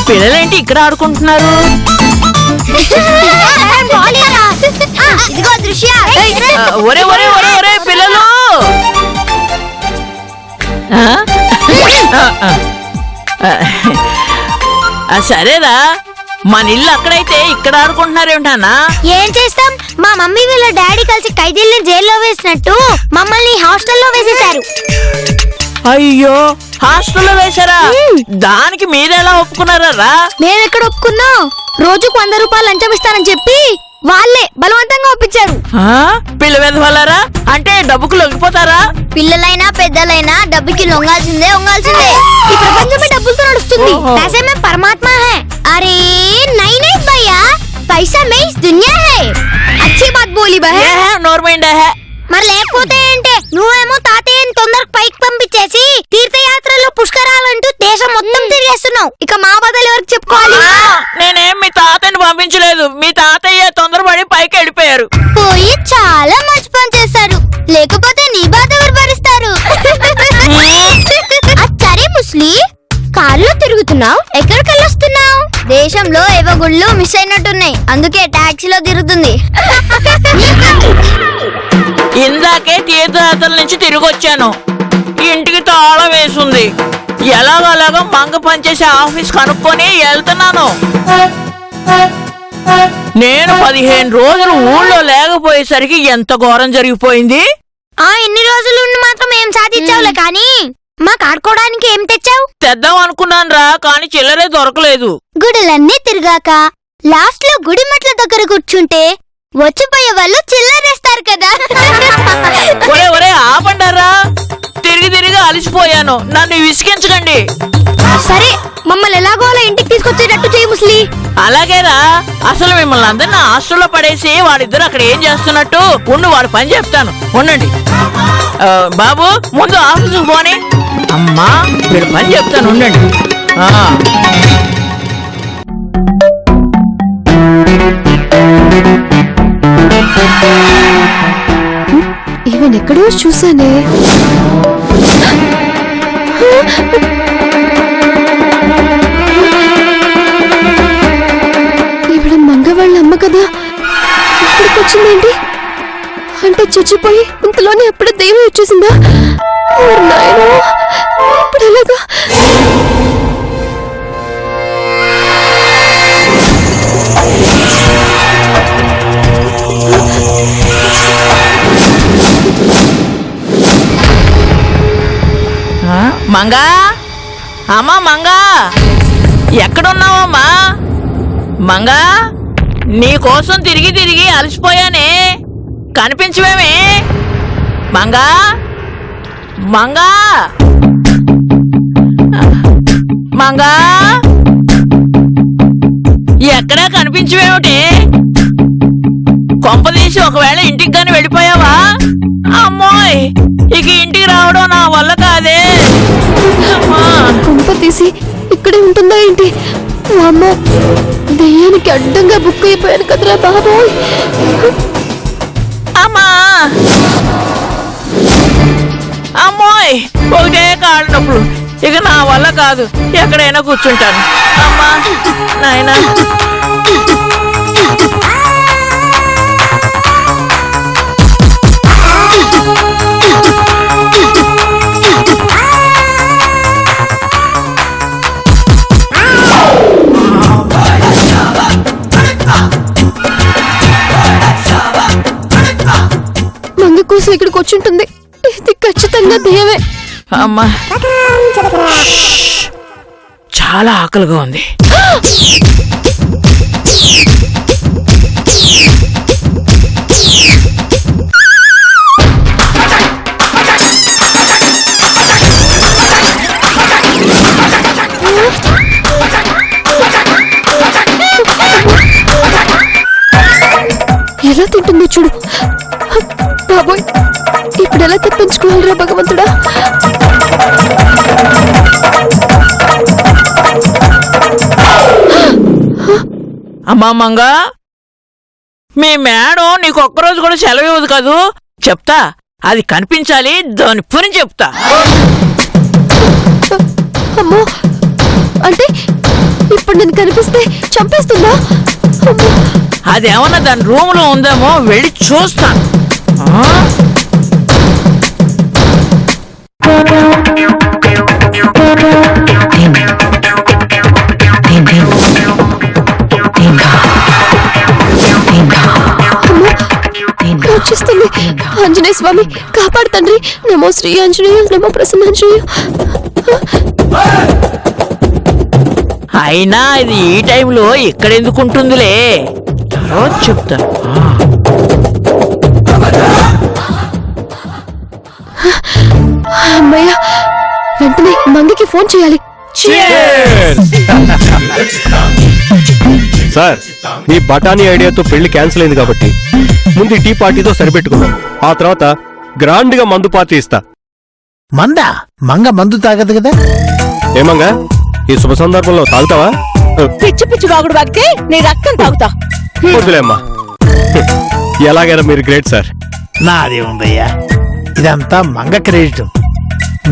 పిల్లలేంటి ఇక్కడ ఆడుకుంటున్నారు? ఒరే ఒరే ఒరే ఒరే పిల్లలు, సరేరా, మన ఇల్లు అక్కడైతే ఇక్కడ ఆడుకుంటున్నారేమిటన్నా? ఏం చేస్తాం, మా మమ్మీ వీళ్ళ డాడీ కలిసి ఖైదీల్ని జైల్లో వేసినట్టు మమ్మల్ని హాస్టల్లో వేసేశారు. అయ్యో, హాస్టల్లో వేశారా? దానికి మీరెలా ఒప్పుకున్నారా? మేమెక్కడ ఒప్పుకున్నాం, రోజుకు 100 రూపాయలు లంచం ఇస్తానని చెప్పి వాళ్ళే బలవంతంగా ఒప్పించారు. పిల్ల వెధవలారా, అంటే డబ్బుకు లొంగిపోతారా? పిల్లలైనా పెద్దలైనా డబ్బుకి లొంగాల్సిందే. ఈ ప్రపంచమే డబ్బులతో నడుస్తుంది. पैसे में परमात्मा है. अरे नहीं नहीं भैया, पैसा में इस दुनिया है. अच्छी बात बोली बहन. నోర్మైండ్ హే. మరి లేకపోతే ఏంటే, నువ్వేమో తాతయ్యని తొందరగా పైకి పంపించేసి తీర్థయాత్రలో పుష్కరాలంటూ దేశం మొత్తం తిరిగేస్తున్నావు. ఇక మా బదులు ఎవరికి చెప్పుకోవాలి? నేనేం మీ తాతయ్యని పంపించలేదు, మీ తాతయ్య తొందరపడి పైకి వెళ్ళిపోయారు. పోయి చాలా మంచి పని చేశారు, లేకపోతే నీ బాధ ఎవరు భరిస్తారు? సరే ముస్లి, కార్లో తిరుగుతున్నావు, ఎక్కడికి వెళ్ళొస్తున్నావు? దేశంలో ఏవో గుళ్ళు మిస్ అయినట్టున్నాయి, అందుకే టాక్సీలో తిరుగుతుంది. ఇందాకే తీర్థయాత్రల నుంచి తిరిగి వచ్చాను, ఇంటికి తాళం వేసింది. ఎలాగోలాగా మంగ పనిచేసే ఆఫీస్ కనుక్కొని వెళ్తున్నాను. నేను 15 రోజులు ఊళ్ళో లేకపోయేసరికి ఎంత ఘోరం జరిగిపోయింది. ఇన్ని రోజులు మాత్రం ఏం సాధించావులే, కానీ మాకు ఆడుకోవడానికి ఏం తెచ్చావు? తెద్దాం అనుకున్నాను రా, కానీ చిల్లరే దొరకలేదు. గుడులన్నీ తిరిగాక లాస్ట్ లో గుడి మెట్ల దగ్గర కూర్చుంటే వచ్చిపోయే వాళ్ళు చిల్లరేస్తారు కదా. ఒరే ఒరే ఆపండారా, తిరిగి తిరిగి అలసిపోయాను, నన్ను విసిగించకండి. సరే, మమ్మల్ని ఎలాగో అలా ఇంటికి తీసుకొచ్చేటట్టు చేయి ముస్లి. అలాగేరా, అసలు మిమ్మల్ని అందరినీ హాస్టల్లో పడేసి వాడిద్దరు అక్కడ ఏం చేస్తున్నట్టు ఉండు, వాడు పని చెప్తాను, ఉండండి. బాబు, ముందు ఆఫీసుకు పోనీ. అమ్మా, వీడు పని చెప్తాను, ఉండండి. ఈవెన్ ఎక్కడో చూసానే. ఈవిడ మంగవాళ్ళ అమ్మ కదా, ఇక్కడికి వచ్చిందేంటి? అంటే చచ్చిపోయి ఇంతలోనే ఎప్పుడు దైవం వచ్చేసిందా? ఇప్పుడు ఎలాగా? మంగా, అమ్మా మంగా, ఎక్కడున్నావమ్మా? మంగా, నీకోసం తిరిగి తిరిగి అలసిపోయానే, కనిపించవేమే? మంగా, మంగా, మంగా, ఎక్కడా కనిపించవేమిటి? కొంపదీసి ఒకవేళ ఇంటికి గాని వెళ్ళిపోయావా? అమ్మోయ్, ఇక ఇంటికి రావడం నా వల్ల కాదే. కొంప తీసి ఇక్కడే ఉంటుందా ఏంటి? అమ్మో, దెయ్యానికి అడ్డంగా బుక్ అయిపోయాను కదరా బాబోయ్. అమ్మా, అమ్మోయ్, ఒకటే కాళ్ళ నొప్పులు, ఇక నా వల్ల కాదు, ఎక్కడైనా కూర్చుంటాను. అమ్మా నాయనా. మంగ కోసం ఇక్కడికి వచ్చుంటుంది, ఇది ఖచ్చితంగా దెయ్యమే. అమ్మా, చాలా ఆకలిగా ఉంది. ఎలా తింటుందో చూడు బాబోయ్. ఇప్పుడు ఎలా తెప్పించుకోవాలిరా భగవంతుడా? అమ్మా మంగా, మీ మేడం నీకు ఒక్కరోజు కూడా సెలవు ఇవ్వదు కదూ. చెప్తా, అది కనిపించాలి, దాని పని చెప్తా. అమ్మో, అంటే ఇప్పుడు నేను కనిపిస్తే చంపేస్తుందా? అమ్మో. అదేమన్నా దాని రూమ్ లో ఉందేమో వెళ్ళి చూస్తాను. ఆ? రక్షిస్తుంది. ఆంజనేయ స్వామి కాపాడు తండ్రి. నమో శ్రీ ఆంజనేయ, నమో ప్రసన్నాంజనేయ. అయినా ఇది ఈ టైంలో ఇక్కడెందుకుంటుందిలే, తర్వాత చెప్తాను. అమ్మయ్య, వెంటనే మంగికి ఫోన్ చేయాలి. సార్, మీ బఠానీ ఐడియాతో పెళ్లి క్యాన్సిల్ అయింది కాబట్టి ముందు టీ పార్టీతో సరిపెట్టుకున్నాం. ఆ తర్వాత గ్రాండ్ గా మందు పార్టీ ఇస్తా. మందా? మంగ మందు తాగదు కదా. ఏమంగా ఈ శుభ సందర్భంలో తాగుతావా? పిచ్చి పిచ్చి వాగుడు వాగితే నీ రక్తం తాగుతా. వద్దులేమ్మా. ఎలాగైనా మీరు గ్రేట్ సార్. నాదే ఉందయ్యా, ఇదంతా మంగ క్రెడిట్.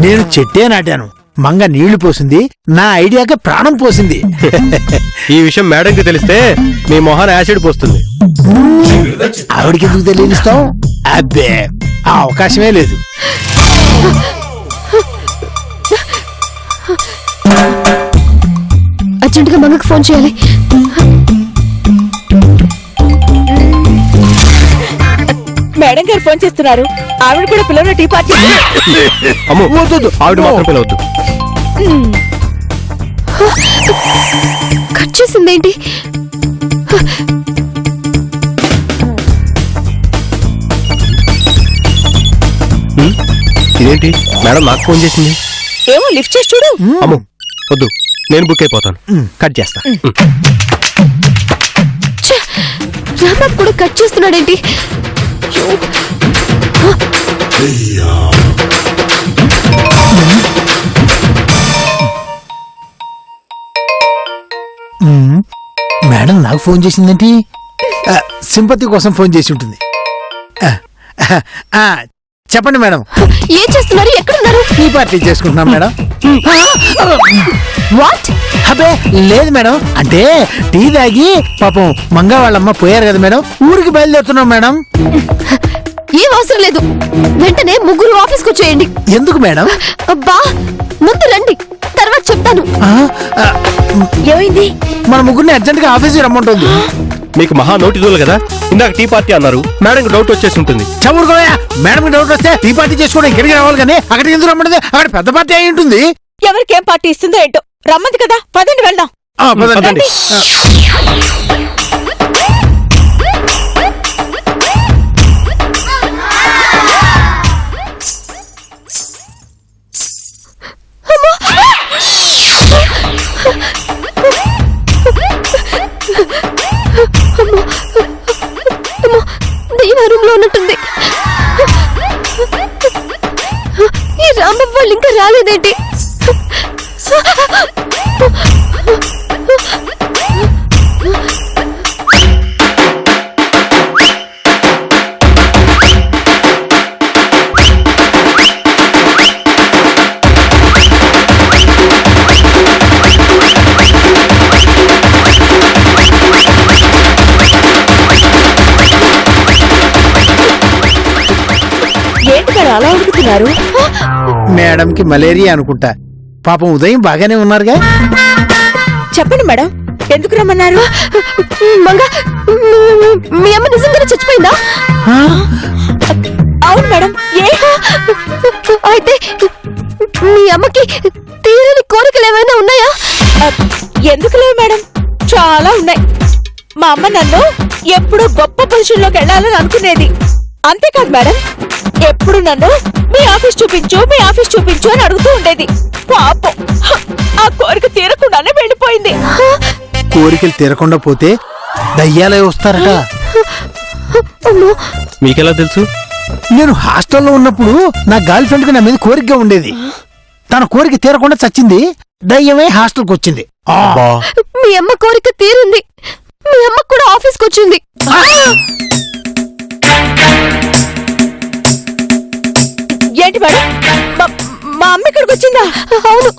నేను చెట్టే నాటాను, మంగ నీళ్లు పోసింది, నా ఐడియాకి ప్రాణం పోసింది. ఈ విషయం మేడంకి తెలిస్తే మీ మొహాన యాసిడ్ పోస్తుంది. ఆవిడికి ఎందుకు తెలియనిస్తాం? అబ్బే, ఆ అవకాశమే లేదు. అర్జెంటుగా మంగకి ఫోన్ చేయాలి. మేడం గారు ఫోన్ చేస్తున్నారు. ఆవిడ కూడా పిల్లలు టీ పార్టీ. అమ్మో, ఆవిడ మాత్రం పిలవద్దు. కట్ చేసిందేంటి? ఇదేంటి మేడం నాకు ఫోన్ చేసింది? ఏమో లిఫ్ట్ చేసి చూడు. అమ్మో వద్దు, నేను బుక్ అయిపోతాను. కట్ చేస్తా. రాంబాబు కూడా కట్ చేస్తున్నాడేంటి? మేడం నాకు ఫోన్ చేసిందేంటి? సింపతి కోసం ఫోన్ చేసి ఉంటుంది. చెప్పండి మేడం. ఏం చేస్తున్నారు? ఎక్కడున్నారు? టీ పార్టీ చేసుకుంటున్నాం మేడం. వాట్? అబ్బే లేదు మేడం, అంటే టీ తాగి పాపం మంగ వాళ్ళమ్మ పోయారు కదా మేడం, ఊరికి బయలుదేరుతున్నాం మేడం. ఏం అవసరం లేదు, వెంటనే ముగ్గురు ఆఫీస్కి వచ్చేయండి. ఎందుకు మేడం? అబ్బా, ముందు రండి, తర్వాత చెప్తాను. ఏమైంది? మన ముగ్గురిని అర్జెంట్ గా ఆఫీస్కి రమ్మంటుంది. మీకు మహా నోటిదోలు కదా, ఇందాక టీ పార్టీ అన్నారు, మేడం డౌట్ వచ్చేసి ఉంటుంది. చముడుకోయా, మేడం డౌట్ వస్తే టీ పార్టీ చేసుకోవడం ఇక్కడికి రావాలి కానీ అక్కడికి ఎందుకు రమ్మంటుంది? అక్కడ పెద్ద పార్టీ అయి ఉంటుంది. ఎవరికేం పార్టీ ఇస్తుందో ఏంటో. రమ్మంది కదా, పదండి వెళ్దాం. పదండి. రూమ్ లో ఉన్నట్టుంది. ఈ రాంబాబు వాళ్ళు ఇంకా రాలేదేంటి? ఏంటి గారు అలా అడుగుతున్నారు? మేడంకి మలేరియా అనుకుంటా. పాపం ఉదయం బాగానే ఉన్నారుగా. చెప్పండి మేడం, ఎందుకు రమ్మన్నారు? మంగ, మీ అమ్మ నిజంగానే చచ్చిపోయిందా? అవును మేడం. ఏ? అయితే మీ అమ్మకి తీరని కోరికలు ఏమైనా ఉన్నాయా? ఎందుకు లేవు మేడం, చాలా ఉన్నాయి. మా అమ్మ నన్ను ఎప్పుడు గొప్ప పొజిషన్లోకి వెళ్ళాలని అనుకునేది. అంతేకాదు మేడం, ఎప్పుడు నన్ను మీ ఆఫీస్ చూపించు, మీ ఆఫీస్ చూపించు అని అడుగుతూ ఉండేది. పాపం, ఆ కోరిక తీరకుండానే వెళ్ళిపోయింది. కోరికలు తీరకుండా పోతే దయ్యాలే వస్తారట. మీకెలా తెలుసు? నేను హాస్టల్లో ఉన్నప్పుడు నా గర్ల్ ఫ్రెండ్ కి నా మీద కోరికగా ఉండేది. తన కోరిక తీరకుండా చచ్చింది, దయ్యమే హాస్టల్కి వచ్చింది. మీ అమ్మ కోరిక తీరింది, మీ అమ్మ కూడా ఆఫీస్కి వచ్చింది. ఏంటి మేడం, మా అమ్మ ఇక్కడికి వచ్చిందా? అవును,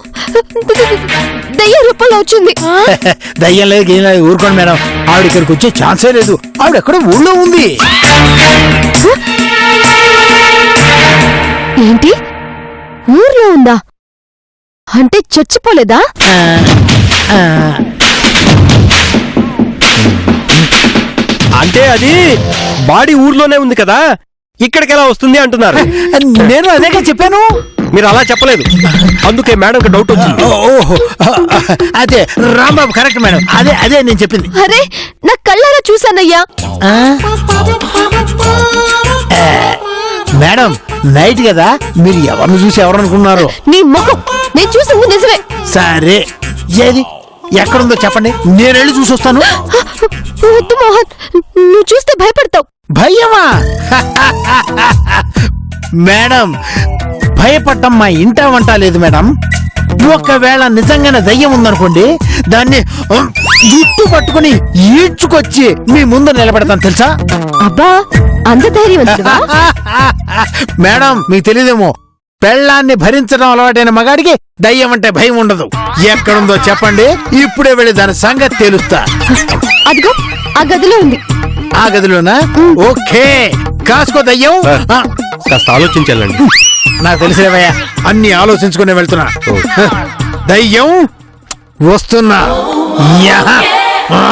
దయ్య రూపంలో వచ్చింది. దయ్యం లేదు ఏం లేదు, ఊరుకోండి మేడం. ఆవిడ ఇక్కడికి వచ్చే ఛాన్సే లేదు. ఆవిడ ఎక్కడో ఊళ్ళో ఉంది. ఏంటి, ఊర్లో ఉందా? అంటే చచ్చిపోలేదా? ఆ, అంటే అది బాడీ ఊర్లోనే ఉంది కదా, ఇక్కడికి ఎలా వస్తుంది అంటున్నారు. నేను అదేగా చెప్పాను. మీరు అలా చెప్పలేదు, అందుకే మేడంకి డౌట్ వచ్చింది. ఓహో, అదే రాంబాబు కరెక్ట్ మేడం. అదే అదే నేను చెప్పింది. అరే, నా కళ్ళారా చూసానయ్యా. ఆ? మేడం నైట్ కదా, మీరు ఎవరిని చూసి ఎవరనుకున్నారు? నీ ముఖం నేను చూసింది నిజమే. సరే, ఏది ఎక్కడుందో చెప్పండి, నేను వెళ్ళి చూసి వస్తాను. వద్దు మోహన్, నువ్వు చూస్తే భయపడతావు. భయమా? మేడం భయపడటం మా ఇంట వంట లేదు మేడం. ఒకవేళ నిజంగానే దయ్యం ఉందనుకోండి, దాన్ని జుట్టు పట్టుకుని ఈడ్చుకొచ్చి మీ ముందు నిలబెడతాను తెలుసా? అబ్బా, అంత ధైర్యవంతుడివా? మేడం మీకు తెలియదేమో, పెళ్ళాన్ని భరించడం అలవాటైన మగాడికి దయ్యం అంటే భయం ఉండదు. ఎక్కడుందో చెప్పండి, ఇప్పుడే వెళ్ళి దాని సంగతి తెలుస్తా. అదిగో ఆ గదిలో ఉంది. ఆ గదిలోనా? ఓకే, కాసుకో దయ్యం. ఆ, కాస్త ఆలోచించాలండి. నాకు తెలిసేవయ్యా, అన్ని ఆలోచించుకుని వెళ్తున్నా. దయ్యం వస్తున్నా. యా. ఆ.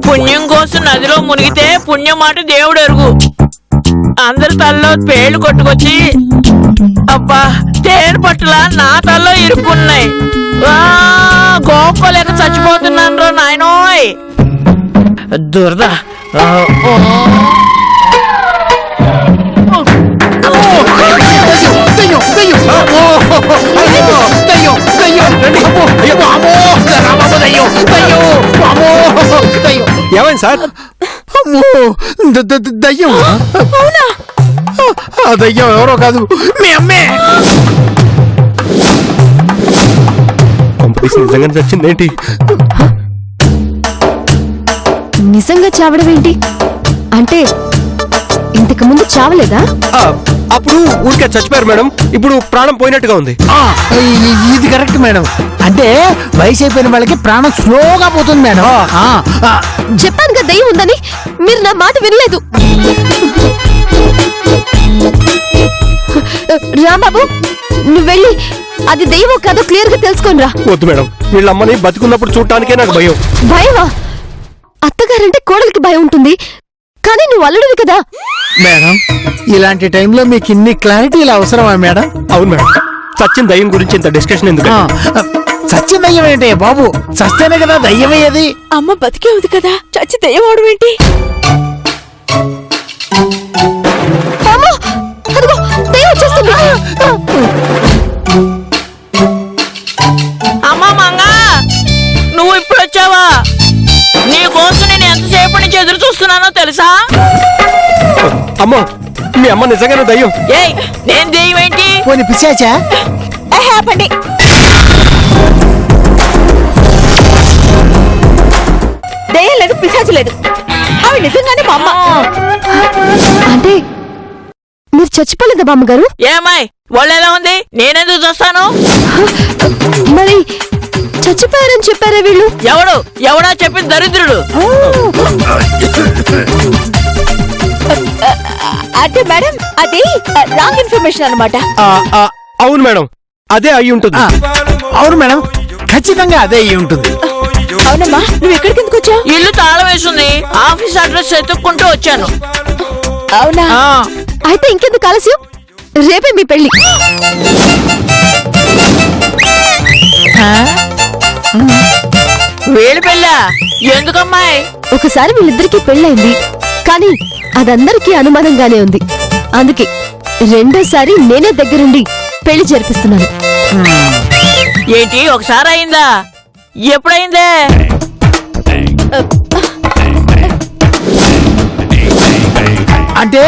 పుణ్యం కోసం నదిలో మునిగితే పుణ్యం మాట దేవుడు ఎరుగు. అందరి తల్లో పేళ్లు కొట్టుకొచ్చి అబ్బా తేనె పట్టులా నా తల్లో ఇరుక్కున్నాయి. గోపలేక చచ్చిపోతున్నాను రా నాయనోయ్. దురద. ఏమైంది సార్? దయ్యం. ఆ దయ్యం ఎవరో కాదు, మీ అమ్మే. నిజంగానే చచ్చిందేంటి? నిజంగా చావడం ఏంటి? అంటే ఇంతకు ముందు చావలేదా? అప్పుడు ఊరికే చచ్చిపోయారు మేడం, ఇప్పుడు ప్రాణం పోయినట్టుగా ఉంది. ఇది కరెక్ట్ మేడం. అంటే వయసు అయిపోయిన వాళ్ళకి ప్రాణం స్లోగా పోతుంది మేడం. చెప్పాను కదా దయ్యం ఉందని, మీరు నా మాట వినలేదు. రాంబాబు, నువ్వు వెళ్ళి అది దయ్యమో కాదో క్లియర్ గా తెలుసుకోనరా. వద్దు మేడం, వీళ్ళమ్మని బతుకున్నప్పుడు చూడటానికే నాకు భయం. భయమా? అత్తగారంటే కోడలికి భయం ఉంటుంది, కానీ నువ్వు అల్లుడివి కదా. మేడం ఇలాంటి టైంలో మీకు ఇన్ని క్లారిటీలు అవసరమా మేడం? అవును మేడం, సచిన్ దయ్యం గురించి ఇంత డిస్కషన్ ఎందుకు? సత్యం దయ్యం ఏంటి బాబు? చస్తేనే కదా దయ్యమయ్యేది. అమ్మ బతికే ఉంది కదా, చచ్చి దయ్యమవడం ఏంటి? అమ్మో, అదిగో దయ్యం వచ్చేస్తుంది. అమ్మా మంగా, నువ్వు ఇప్పుడు వచ్చావా? నీ కోసం నేను ఎంతసేపు నుంచి ఎదురు చూస్తున్నానో తెలుసా? అమ్మో, మీ అమ్మ నిజంగానే దయ్యం. ఏయ్, నేను దెయ్యం ఏంటి? పోనీ పిశాచా? ఆపండి. దయ్యం లేదు, పిశాచు లేదు, అవి నిజంగానే మా అమ్మ. అంటే మీరు చచ్చిపోలేదా బామ్మగారు? ఏమాయ్ వాళ్ళు ఎలా ఉంది? నేనెందుకు చూస్తాను? మరి చచ్చిపోయారని చెప్పారే వీళ్ళు? ఎవడా చెప్పిన దరిద్రుడు? అంటే మేడం అది రాంగ్ ఇన్ఫర్మేషన్ అన్నమాట. అవును మేడం, అదే అయి ఉంటుంది. అవును మేడం, ఖచ్చితంగా అదే అయి ఉంటుంది. అవునమ్మా, నువ్వు ఎక్కడికి ఎందుకు వచ్చావు? ఇల్లు తాళం వేస్తుంది, ఆఫీస్ అడ్రస్ ఎత్తుక్కుంటూ వచ్చాను. అవునా? అయితే ఇంకెందుకు ఆలస్యం, రేపే మీ పెళ్లి. వీళ్ళ పెళ్ళా ఎందుకమ్మాయి? ఒకసారి వీళ్ళిద్దరికి పెళ్ళైంది, కానీ అదందరికీ అనుమానంగానే ఉంది. అందుకే రెండోసారి నేనే దగ్గరుండి పెళ్లి జరిపిస్తున్నాను. ఏంటి ఒకసారి అయిందా? ఎప్పుడైందే? అంటే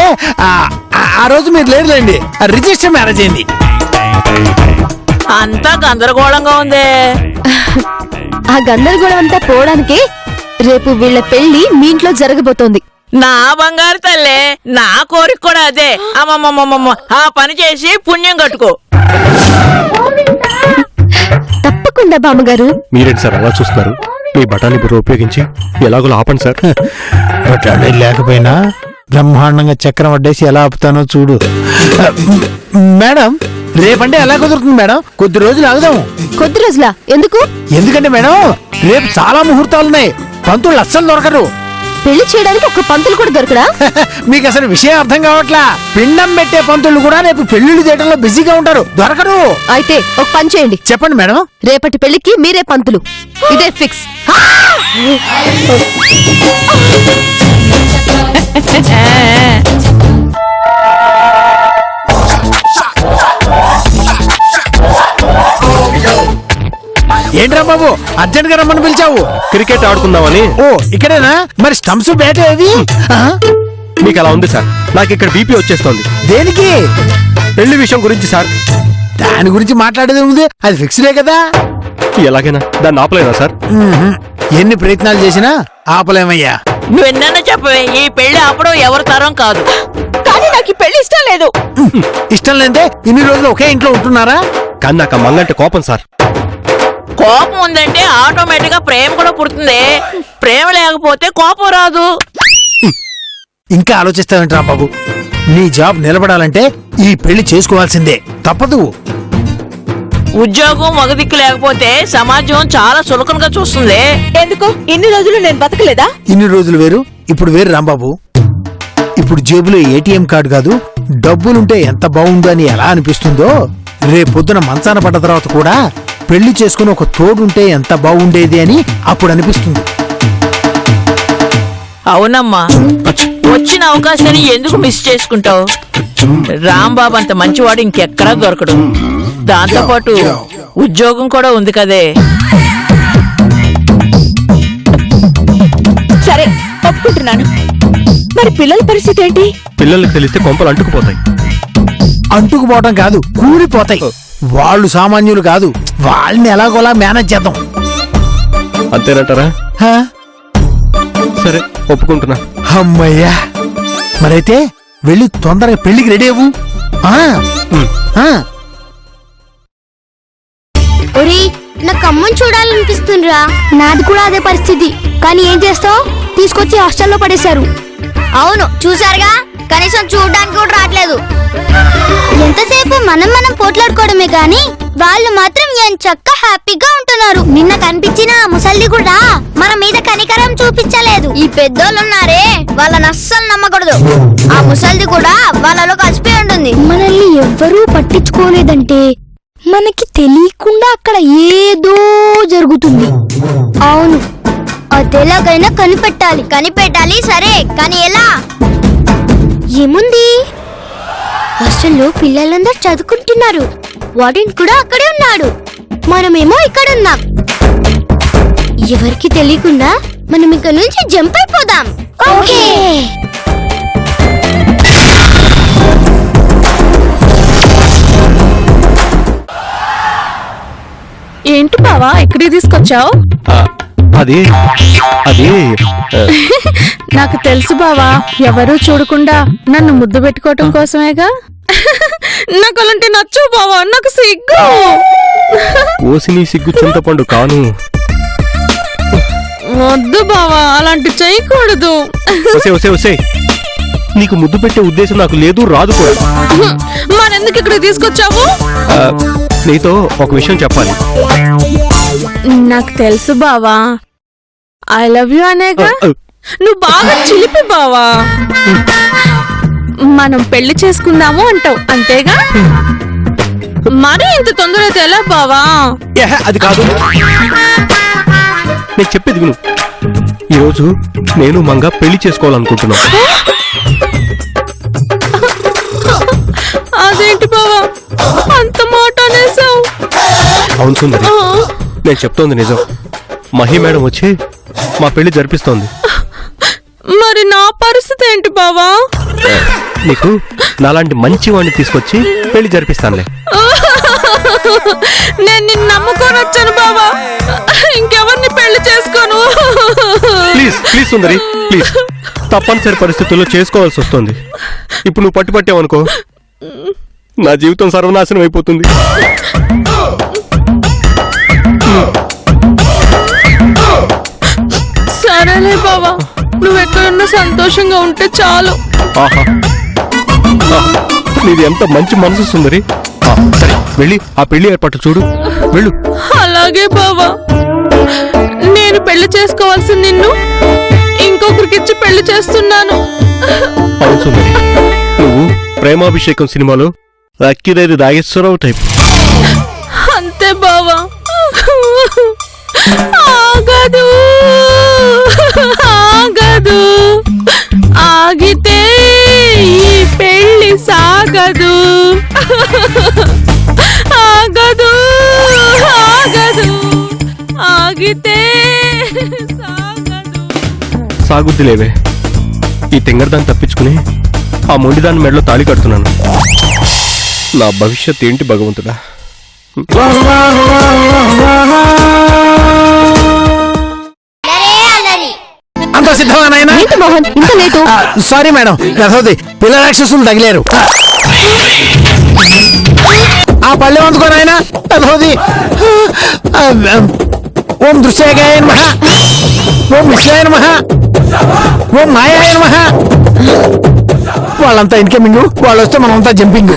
ఆ రోజు మీరు లేరులేండి, రిజిస్టర్ మ్యారేజ్ అయింది. అంతా గందరగోళంగా ఉందే. ఆ గందరగోళం అంతా పోవడానికి రేపు వీళ్ళ పెళ్లి మీ ఇంట్లో జరగబోతోంది. నా బంగారు తల్లే, నా కోరిక కూడా అదే. అమ్మమ్మమ్మమ్మ, ఆ పని చేసి పుణ్యం కట్టుకో. తప్పకుండా బామ్మగారు. మీరేంటి సార్ అలా చూస్తున్నారు? మీ బఠానీ బుర్ర ఉపయోగించి ఎలాగో ఆపండి సార్. బఠానీ లేకపోయినా బ్రహ్మాండంగా చక్రం వడ్డేసి ఎలా ఆపుతానో చూడు. మేడం, రేపంటే ఎలా కుదురుతుంది మేడం? కొద్ది రోజులు ఆగుదాము. కొద్ది రోజులా? ఎందుకు? ఎందుకంటే మేడం రేపు చాలా ముహూర్తాలున్నాయి, పంతులు అస్సలు దొరకరు. పెళ్లి చేయడానికి ఒక పంతులు కూడా దొరకడా? మీకు అసలు విషయం అర్థం కావట్లా. పిండం పెట్టే పంతులు కూడా రేపు పెళ్లిళ్ళు చేయడంలో బిజీగా ఉంటారు, దొరకరు. అయితే ఒక పని చేయండి. చెప్పండి మేడం. రేపటి పెళ్లికి మీరే పంతులు, ఇదే ఫిక్స్. ఏంట్రా బాబు అర్జెంట్ గా రమ్మని పిలిచావు? క్రికెట్ ఆడుకుందామని. ఓ ఇక్కడేనా? మరి స్టంప్స్ బ్యాట్ ఏది? మీకు అలా ఉంది సార్, నాకు ఇక్కడ బీపీ వచ్చేస్తోంది. దేనికి? పెళ్లి విషయం గురించి సార్. దాని గురించి మాట్లాడేది ఉంది, అది ఫిక్స్డే కదా. ఎలాగైనా దాన్ని ఆపలేదా సార్? ఎన్ని ప్రయత్నాలు చేసినా ఆపలేమయ్యా. నువ్వెన్న చెప్పవే, ఈ పెళ్లి ఆపడం ఎవరి తరం కాదు. కానీ నాకు ఈ పెళ్లి ఇష్టం లేదు. ఇష్టం లేదే ఇన్ని రోజులు ఒకే ఇంట్లో ఉంటున్నారా? కానీ నాకు ఆ మంగంటే కోపం సార్. కోపం ఉందంటే ఆటోమేటిక్ గా ప్రేమ కూడా పుడుతుంది. ప్రేమ లేకపోతే కోపం రాదు. ఇంకా ఆలోచిస్తావేంట్రా బాబు? నీ జాబ్ నిలబడాలంటే ఈ పెళ్లి చేసుకోవాల్సిందే, తప్పదు. ఉద్యోగం మగదిక్కు లేకపోతే సమాజం చాలా చులకనగా చూస్తుంది. ఎందుకు ఇన్ని రోజులు నేను బతకలేదా? ఇన్ని రోజులు వేరు, ఇప్పుడు వేరు రాంబాబు. ఇప్పుడు జేబులో ఏటీఎం కార్డు కాదు, డబ్బులుంటే ఎంత బాగుందో అని ఎలా అనిపిస్తుందో, రేపొద్దున మంచాన పడ్డ తర్వాత కూడా పెళ్లి చేసుకుని ఒక తోడుంటే ఎంత బాగుండేది అని అప్పుడు అనిపిస్తుంది. అవునమ్మా, వచ్చిన అవకాశాన్ని ఎందుకు మిస్ చేసుకుంటావు? రాంబాబు అంత మంచివాడు ఇంకెక్కడా దొరకడు. దాంతోపాటు ఉద్యోగం కూడా ఉంది కదే. సరే ఒప్పుకుంటున్నాను. మరి పిల్లల పరిస్థితి ఏంటి? పిల్లలకు తెలిస్తే కొంపలు అంటుకుపోతాయి. అంటుకుపోవటం కాదు, కూలిపోతాయి. వాళ్ళు సామాన్యులు కాదు, వాళ్ళని ఎలాగోలా మేనేజ్ చేద్దాం. అంతేనంటారా? హా? సరే ఒప్పుకుంటున్నా. అమ్మయ్యా, మరైతే వెళ్ళి తొందరగా పెళ్లికి రెడీ అవ్వు. ఒరి, నాకు అమ్మని చూడాలనిపిస్తుందిరా. నాది కూడా అదే పరిస్థితి, కానీ ఏం చేస్తావు? తీసుకొచ్చి హాస్టల్లో పడేశారు. అవును చూసారుగా, కనీసం చూడడానికి కూడా రావట్లేదు. ఎంతసేపు మనం పోట్లాడుకోవడమే గాని వాళ్ళు మాత్రం ఎంచక్క హ్యాపీగా ఉంటున్నారు. నిన్న కనిపించిన ముసల్ది కూడా మన మీద కనికరం చూపించలేదు. ఈ పెద్దోళ్ళున్నారే, వాళ్ళని అస్సలు నమ్మకూడదు. ఆ ముసల్ది కూడా వాళ్ళలో కలిసిపోయి ఉంటుంది. మనల్ని ఎవ్వరూ పట్టించుకోలేదంటే మనకి తెలియకుండా అక్కడ ఏదో జరుగుతుంది. అవును, అదెలాగైనా కనిపెట్టాలి. సరే, కానీ ఎలా? ఏముంది, హాస్టల్లో పిల్లలందరూ చదువుకుంటున్నారు. వార్డెన్ కూడా అక్కడే ఉన్నాడు, మనమేమో ఇక్కడ ఉన్నాం. ఎవరికి తెలియకుండా మనం ఇక్కడ నుంచి జంప్ అయిపోదాం. ఓకే. ఏంటి బావా ఇక్కడికి తీసుకొచ్చావు? అది నాకు తెలుసు బావా, ఎవరూ చూడకుండా నన్ను ముద్దు పెట్టుకోవటం కోసమేగా. నాకు అలాంటి నచ్చు బావా, నాకు సిగ్గు. ఓసి నీ సిగ్గు చింతపండు కాను. వద్దు బావా, అలాంటి చేయకూడదు. ఒసే నీకు ముద్దు పెట్టే ఉద్దేశం నాకు లేదు, రాదు కూడా. మరెందుకు ఇక్కడ తీసుకొచ్చావు? నీతో ఒక విషయం చెప్పాలి. నాకు తెలుసు బావా, ఐ లవ్ యూ అనేగా. నువ్వు బాగా చిలిపి బావా. మనం పెళ్లి చేసుకుందాము అంటావు అంతేగా? మరీ ఇంత తొందరగా ఎలా బావా? అది కాదు. నేను చెప్పేది విను. ఈరోజు నేను మంగ పెళ్లి చేసుకోవాలనుకుంటున్నాను. అదేంటి బావా అంత మాట అనేసావు? అవును సుందరి, నేను చెప్తోంది నిజం. మహి మేడం వచ్చి మా పెళ్లి జరిపిస్తోంది. మరి నా పరిస్థితి ఏంటి బావా? నీకు నాలాంటి మంచి వాడిని తీసుకొచ్చి పెళ్లి జరిపిస్తానులే. నేను నిన్ను నమ్ముకొని వచ్చాను బావా, ఇంకెవరిని పెళ్లి చేసుకోను. ప్లీజ్ ప్లీజ్ సుందరి ప్లీజ్, తప్పనిసరి పరిస్థితుల్లో చేసుకోవాల్సి వస్తుంది. ఇప్పుడు నువ్వు పట్టుపట్టావనుకో నా జీవితం సర్వనాశనం అయిపోతుంది. సరేలే బావా, నువ్వెక్కడున్నా సంతోషంగా ఉంటే చాలు. ఆహా, నీది ఎంత మంచి మనసు సుందరి. సరే వెళ్ళి ఆ పెళ్లి ఏర్పాటు చూడు, వెళ్ళు. అలాగే బావా, నేను పెళ్లి చేసుకోవాల్సిన నిన్ను ఇంకొకరికిచ్చి పెళ్లి చేస్తున్నాను. అవును సుందరి, నువ్వు ప్రేమాభిషేకం సినిమాలో అక్కిరేది నాగేశ్వరరావు టైప్. అంతే బావా. ఆగదు ఆగదు, ఆగితే ఈ పెళ్లి సాగదు. ఆగదు ఆగదు, ఆగితే సాగదు. సాగుద్దిలేవే, ఈ తెంగరదాన్ని తప్పించుకుని ఆ మొండిదాని మెడలో తాళి కడుతున్నాను. నా భవిష్యత్ ఏంటి భగవంతుడా? అంత సిద్ధమా నాయనా? మోహన్ ఇంత లేటు? సారీ మేడం, రసోది పిల్ల రాక్షసులు తగిలేరు. ఆ పళ్ళెం అందుకో నాయనా. రసోది ఓం దృశ్యాగాయ నమః, ఓం విశ్వాయ నమః, ఓం మాయాయ నమః. వాళ్ళంతా ఇన్కమింగ్, వాళ్ళు వస్తే మనమంతా జంపింగ్.